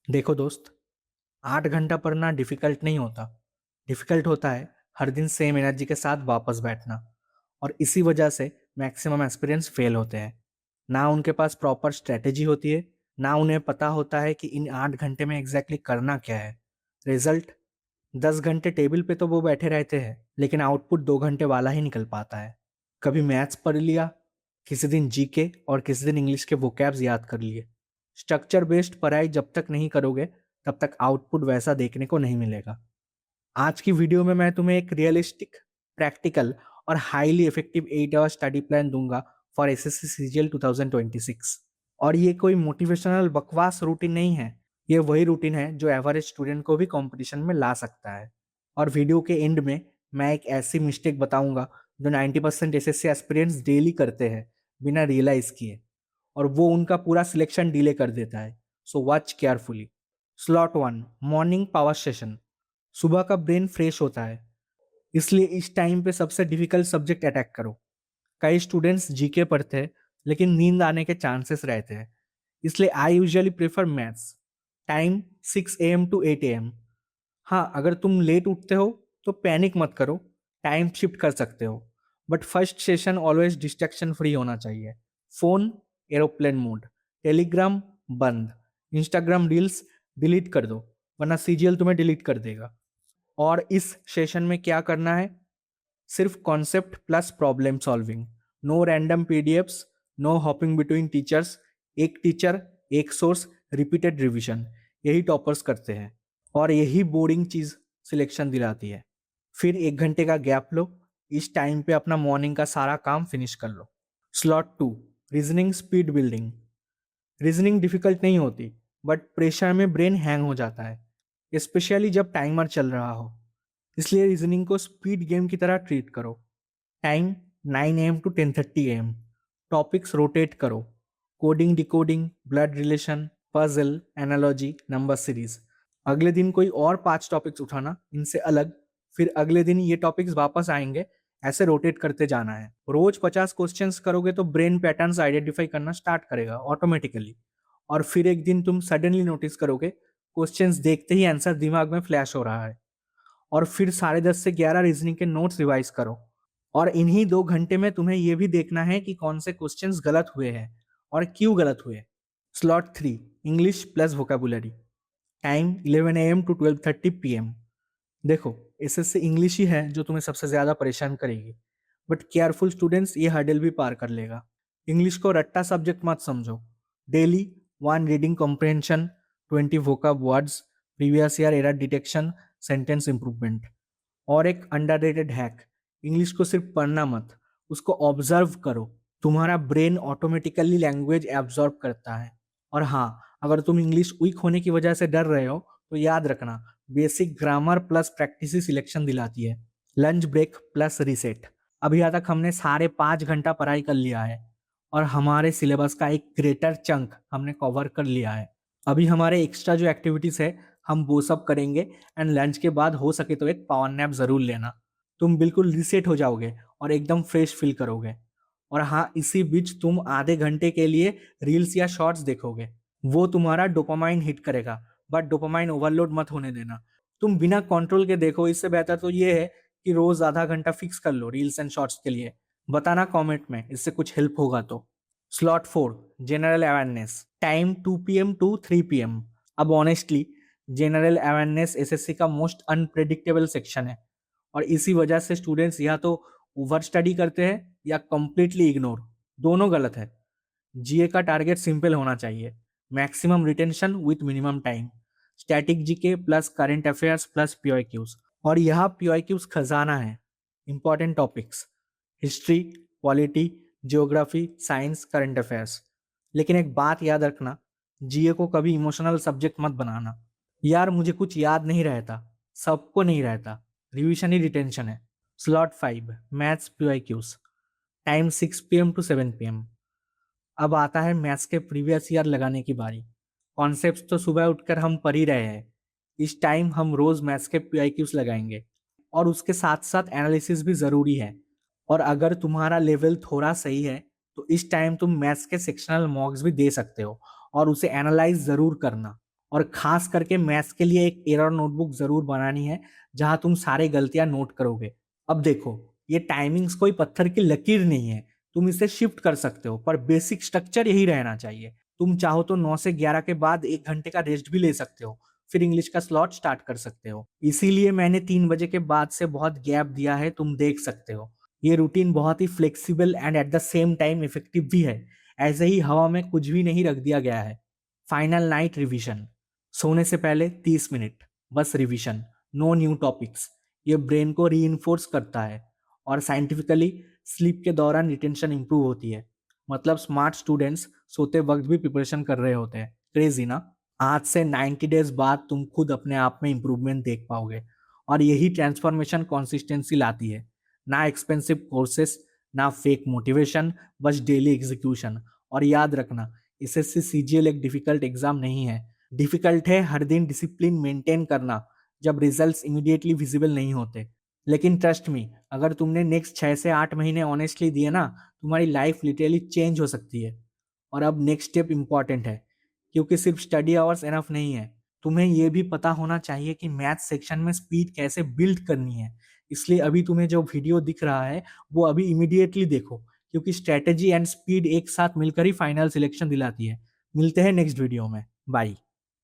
देखो दोस्त, 8 घंटा पढ़ना डिफिकल्ट नहीं होता। डिफिकल्ट होता है हर दिन सेम एनर्जी के साथ वापस बैठना। और इसी वजह से मैक्सिमम एस्पिरेंट्स फेल होते हैं। ना उनके पास प्रॉपर स्ट्रेटेजी होती है, ना उन्हें पता होता है कि इन 8 घंटे में एग्जैक्टली करना क्या है। रिजल्ट, 10 घंटे टेबल पे तो वो बैठे रहते हैं, लेकिन आउटपुट 2 घंटे वाला ही निकल पाता है। कभी मैथ्स पढ़ लिया, किसी दिन जीके और किसी दिन इंग्लिश के वोकैब्स याद कर लिए। स्ट्रक्चर बेस्ड पढ़ाई जब तक नहीं करोगे, तब तक आउटपुट वैसा देखने को नहीं मिलेगा। आज की वीडियो में मैं तुम्हें एक रियलिस्टिक, प्रैक्टिकल और highly effective 8 hour study plan दूंगा फॉर एसएससी सीजीएल 2026। और ये कोई मोटिवेशनल बकवास रूटीन नहीं है। ये वही रूटीन है जो एवरेज स्टूडेंट को भी कंपटीशन में ला सकता है। और वीडियो के एंड में मैं एक ऐसी मिस्टेक बताऊंगा जो 90% एसएससी एस्पिरेंट्स डेली करते हैं बिना रियलाइज किए, और वो उनका पूरा सिलेक्शन डिले कर देता है। So watch carefully. Slot 1, morning power session. सुबह का ब्रेन फ्रेश होता है, इसलिए इस टाइम पे सबसे डिफिकल्ट सब्जेक्ट अटैक करो। कई स्टूडेंट्स जीके पढ़ते हैं, लेकिन नींद आने के चांसेस रहते हैं, इसलिए I usually prefer maths. Time 6 AM to 8 AM। हाँ, अगर तुम लेट उठते हो तो पैनिक मत करो, टाइम शिफ्ट कर सकते हो। But first session always distraction free होना चाहिए। फोन एरोप्लेन मोड, टेलीग्राम बंद, इंस्टाग्राम रील्स डिलीट कर दो, वरना सीजीएल तुम्हें डिलीट कर देगा। और इस सेशन में क्या करना है? सिर्फ concept plus problem solving. No random PDFs, no hopping between teachers. एक टीचर, एक सोर्स, रिपीटेड रिवीजन। यही टॉपर्स करते हैं, और यही बोरिंग चीज सिलेक्शन दिलाती है। फिर 1 घंटे का गैप लो, इस टाइम पे अपना मॉर्निंग का सारा काम फिनिश कर लो। Slot 2, reasoning speed building. Reasoning difficult नहीं होती, बट प्रेशर में ब्रेन हैंग हो जाता है, स्पेशली जब टाइमर चल रहा हो। इसलिए रीजनिंग को स्पीड गेम की तरह ट्रीट करो। Time 9 AM to 10:30 AM। Topics rotate करो, coding, decoding, blood relation, puzzle, analogy, number series. अगले दिन कोई और 5 टॉपिक्स उठाना इनसे अलग, फिर अगले दिन ये टॉपिक्स वापस आएंगे। ऐसे रोटेट करते जाना है। रोज 50 क्वेश्चंस करोगे तो ब्रेन पैटर्न्स आइडेंटिफाई करना स्टार्ट करेगा ऑटोमेटिकली। और फिर एक दिन तुम सडनली नोटिस करोगे क्वेश्चंस देखते ही आंसर दिमाग में फ्लैश हो रहा है। और फिर 10:30 से 11 रीजनिंग के नोट्स रिवाइज करो। और इन्हीं 2 घंटे में तुम्हें यह भी देखना है कि कौन से क्वेश्चंस गलत हुए हैं और क्यों गलत हुए। Slot 3, English plus vocabulary. Time 11 AM to 12:30 PM। देखो, एसएससी इंग्लिश ही है जो तुम्हें सबसे ज्यादा परेशान करेगी, बट केयरफुल स्टूडेंट्स ये हर्डल भी पार कर लेगा। इंग्लिश को रट्टा सब्जेक्ट मत समझो। Daily 1 reading comprehension, 20 vocab words, previous year error detection, sentence improvement. और एक अंडररेटेड हैक, इंग्लिश को सिर्फ पढ़ना मत, उसको ऑब्जर्व करो। तुम्हारा ब्रेन ऑटोमेटिकली लैंग्वेज एब्जॉर्ब करता है। और हाँ, अगर तुम इंग्लिश वीक होने की वजह से डर रहे हो तो याद रखना, बेसिक ग्रामर प्लस प्रैक्टिस ही सिलेक्शन दिलाती है। Lunch break plus reset. अभी यहाँ तक हमने साढ़े 5 घंटा पढ़ाई कर लिया है, और हमारे सिलेबस का एक ग्रेटर चंक हमने कवर कर लिया है। अभी हमारे एक्स्ट्रा जो एक्टिविटीज है हम वो सब करेंगे। एंड लंच के बाद हो सके तो एक पावर नैप जरूर लेना। तुम बिल्कुल रिसेट हो जाओगे और एकदम फ्रेश फील करोगे। और हाँ, इसी बीच तुम आधे घंटे के लिए रील्स या शॉर्ट्स देखोगे। वो तुम्हारा डोपामाइन हिट करेगा, बट डोपामाइन ओवरलोड मत होने देना। तुम बिना कंट्रोल के देखो, इससे बेहतर तो ये है कि रोज आधा घंटा फिक्स कर लो रील्स एंड शॉर्ट्स के लिए। बताना कमेंट में, इससे कुछ हेल्प होगा तो। Slot 4, general awareness. Time 2 PM to 3 PM। अब ऑनेस्टली, जनरल अवेयरनेस एसएससी का मोस्ट अनप्रेडिक्टेबल सेक्शन है, और इसी वजह से स्टूडेंट्स या तो ओवर स्टडी करते हैं या कंप्लीटली इग्नोर। दोनों गलत है। जीए का टारगेट सिंपल होना चाहिए, maximum retention with minimum time. Static GK plus current affairs plus PYQs. और यहाँ पीआईक्यूज खजाना है। Important topics, history, polity, geography, science, current affairs. लेकिन एक बात याद रखना, जीए को कभी इमोशनल सब्जेक्ट मत बनाना। यार मुझे कुछ याद नहीं रहता, सबको नहीं रहता, रिवीजन ही रिटेंशन है। Slot 5, maths PYQs. Time 6 PM to 7 PM। अब आता है मैथ्स के प्रीवियस ईयर लगाने की बारी। कॉन्सेप्ट्स तो सुबह उठकर हम पढ़ ही रहे हैं, इस टाइम हम रोज मैथ्स के पीआईक्यूज लगाएंगे। और उसके साथ साथ एनालिसिस भी जरूरी है। और अगर तुम्हारा लेवल थोड़ा सही है तो इस टाइम तुम मैथ्स के सेक्शनल मॉक्स भी दे सकते हो, और उसे एनालाइज जरूर करना। और खास करके मैथ्स के लिए एक एरर नोटबुक जरूर बनानी है जहां तुम सारे गलतियां नोट करोगे। अब देखो, ये टाइमिंग्स कोई पत्थर की लकीर नहीं है, तुम इसे शिफ्ट कर सकते हो, पर बेसिक स्ट्रक्चर यही रहना चाहिए। तुम चाहो तो 9 से 11 के बाद 1 घंटे का रेस्ट भी ले सकते हो, फिर इंग्लिश का स्लॉट स्टार्ट कर सकते हो। इसीलिए मैंने 3 बजे के बाद से बहुत गैप दिया है, तुम देख सकते हो। ये रूटीन बहुत ही flexible and at the same time effective भी है। ऐसे ही हवा में कुछ भी नहीं रख दिया गया है। Final night revision. सोने से पहले 30 मिनट बस रिवीजन, नो न्यू टॉपिक्स। ये ब्रेन को रीइंफोर्स करता है और साइंटिफिकली स्लीप के दौरान रिटेंशन इंप्रूव होती है। मतलब स्मार्ट स्टूडेंट्स सोते वक्त भी प्रिपरेशन कर रहे होते हैं। क्रेजी ना? आज से 90 डेज बाद तुम खुद अपने आप में इंप्रूवमेंट देख पाओगे। और यही ट्रांसफॉर्मेशन कंसिस्टेंसी लाती है। ना एक्सपेंसिव कोर्सेस, ना फेक मोटिवेशन, बस डेली एग्जीक्यूशन। और याद रखना, एसएससी सीजीएल एक डिफिकल्ट एग्जाम नहीं है। डिफिकल्ट है हर दिन डिसिप्लिन मेंटेन करना जब रिजल्ट्स इमीडिएटली विजिबल नहीं होते। लेकिन ट्रस्ट मी, अगर तुमने नेक्स्ट 6 से 8 महीने ऑनेस्टली दिए ना, तुम्हारी लाइफ लिटरली चेंज हो सकती है। और अब नेक्स्ट स्टेप इंपॉर्टेंट है, क्योंकि सिर्फ स्टडी आवर्स एनफ नहीं है। तुम्हें यह भी पता होना चाहिए कि मैथ सेक्शन में स्पीड कैसे बिल्ड करनी है। इसलिए अभी तुम्हें जो वीडियो दिख रहा है वो अभी इमीडिएटली देखो, क्योंकि स्ट्रेटेजी एंड स्पीड एक साथ मिलकर ही फाइनल सिलेक्शन दिलाती है। मिलते हैं नेक्स्ट वीडियो में। बाय।